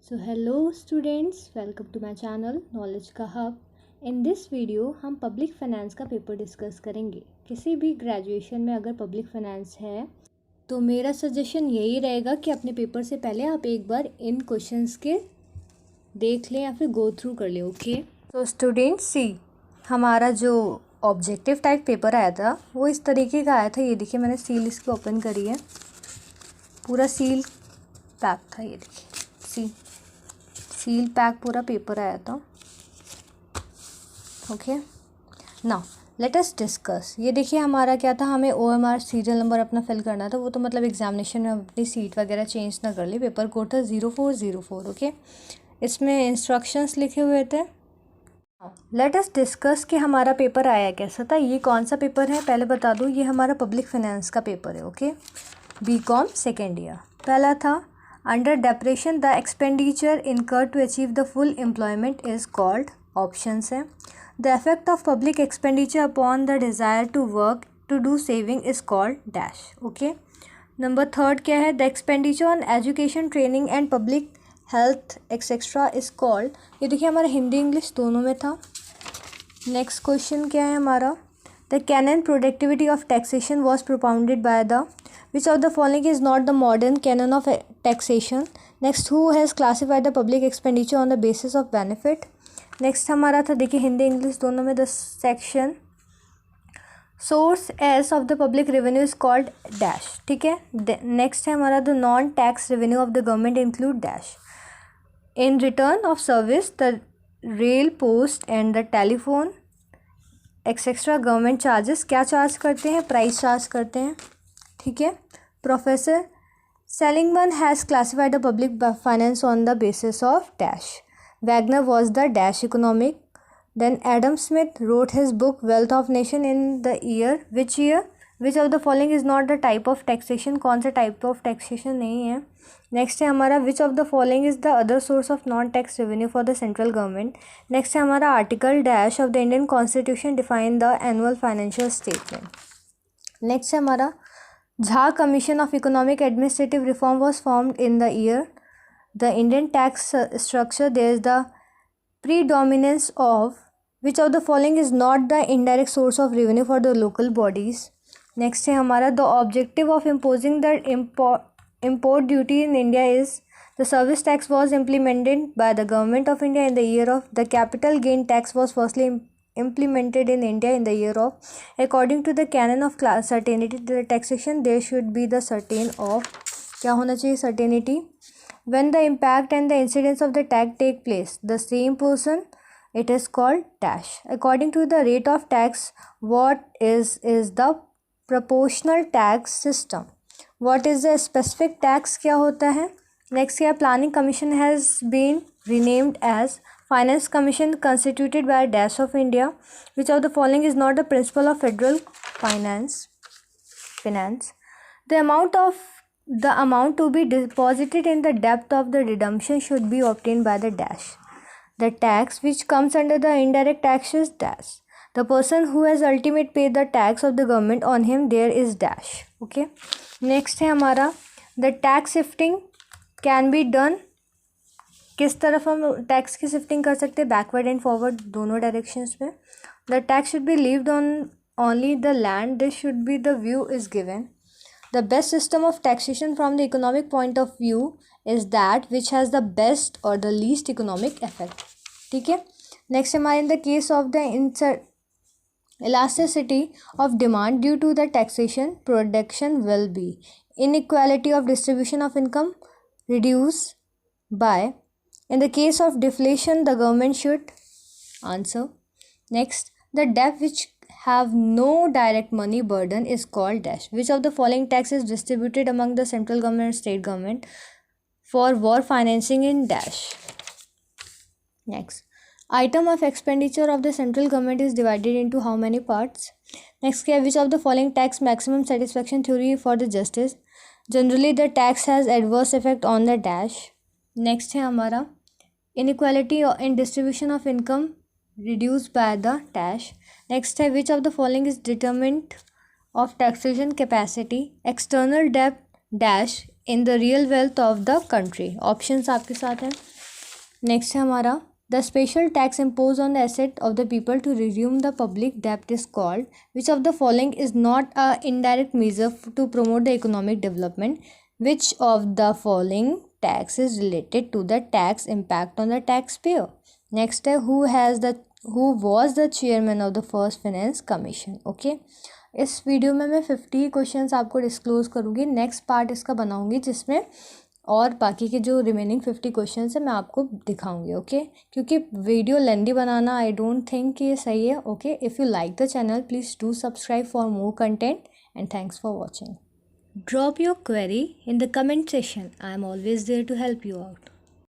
So hello students, welcome to my channel knowledge का hub. In this video हम public finance का paper discuss करेंगे। किसी भी ग्रेजुएशन में अगर पब्लिक फाइनेंस है तो मेरा सजेशन यही रहेगा कि अपने पेपर से पहले आप एक बार इन क्वेश्चंस के देख लें या फिर गो थ्रू कर लें। ओके, तो स्टूडेंट्स सी, हमारा जो ऑब्जेक्टिव टाइप पेपर आया था वो इस तरीके का आया था। ये देखिए, मैंने सील इसकी ओपन करी है, पूरा सील पैक था। ये देखिए, सील पैक पूरा पेपर आया था। Okay, now let us discuss. ये देखिए, हमारा क्या था, हमें OMR सीरियल नंबर अपना फिल करना था। वो तो मतलब एग्जामिनेशन में अपनी सीट वगैरह चेंज ना कर ली। पेपर कोड था 0404। ओके, इसमें इंस्ट्रक्शंस लिखे हुए थे। लेट अस डिस्कस कि हमारा पेपर आया कैसा था। ये कौन सा पेपर है पहले बता दूँ, ये हमारा पब्लिक फाइनेंस का पेपर है। Okay, BCom second year. पहला था, under depreciation the expenditure incurred to achieve the full employment is called, options है, the effect of public expenditure upon the desire to work to do saving is called dash. okay, number third क्या है, the expenditure on education training and public health etc is called। ये देखिए, हमारा Hindi English दोनों में था। Next question क्या है हमारा, the canon productivity of taxation was propounded by the, which of the following is not the modern canon of taxation? Next, who has classified the public expenditure on the basis of benefit? Next हमारा था, देखिए Hindi English दोनों में, the section sources of the public revenue is called dash. ठीक है, next है हमारा, the non tax revenue of the government include dash. In return of service the rail, post and the telephone etcetera government charges क्या charge करते हैं, price charge करते हैं। ठीक है, professor Seligman has classified the public finance on the basis of dash. Wagner was the dash economic. Then Adam Smith wrote his book wealth of nation in the year, which year, which of the following is not the type of taxation, कौन सा type of taxation नहीं है। Next है हमारा, which of the following is the other source of non tax revenue for the central government. Next है हमारा, article dash of the Indian constitution define the annual financial statement. Next है हमारा, Jha commission of economic administrative reform was formed in the year. The Indian tax structure, there is the predominance of which of the following is not the indirect source of revenue for the local bodies. Next है हमारा, the objective of imposing the import duty in India is the service tax was implemented by the government of India in the year of, the capital gain tax was firstly implemented in India in the year of, according to the canon of certainty the taxation there should be the certain of, क्या होना चाहिए, certainty, when the impact and the incidence of the tax take place the same person, it is called dash. According to the rate of tax, what is the proportional tax system, what is the specific tax, क्या होता है। Next क्या, planning commission has been renamed as finance commission constituted by dash of India, which of the following is not the principle of federal finance. The amount to be deposited in the depth of the redemption should be obtained by the dash. The tax which comes under the indirect tax is dash. The person who has ultimate paid the tax of the government on him, there is dash. Okay, next है हमारा, the tax shifting can be done, किस तरफ हम tax की shifting कर सकते हैं, backward and forward दोनों डायरेक्शंस में। The tax should be levied on only the land, this should be the view is given. The best system of taxation from the economic point of view is that which has the best or the least economic effect. ठीक है, next हमारे, in the case of the elasticity of demand due to the taxation, production will be, inequality of distribution of income reduce by, in the case of deflation the government should answer. Next, the debt which have no direct money burden is called dash. Which of the following tax is distributed among the central government and state government for war financing in dash. Next, item of expenditure of the central government is divided into how many parts. Next, which of the following tax maximum satisfaction theory for the justice, generally the tax has adverse effect on the dash. Next है हमारा, inequality in distribution of income reduced by the dash. Next है, which of the following is determinant of taxation capacity, external debt dash in the real wealth of the country. Options आपके साथ हैं, next है हमारा the special tax impose on the asset of the people to resume the public डेप्ट is called which of the following is not a indirect measure to promote the economic development which of the following tax is related to the tax impact on the tax payer. Next है who was the chairman of the first finance commission. Okay, इस video में मैं 50 questions आपको disclose करूँगी। Next part इसका बनाऊँगी जिसमें और बाकी के जो रिमेनिंग 50 क्वेश्चंस है मैं आपको दिखाऊंगी। ओके, क्योंकि वीडियो लेंदी बनाना आई डोंट थिंक कि ये सही है। Okay, if you like the channel please do subscribe for more content and thanks for watching. Drop your query in the comment session, I am always there to help you out.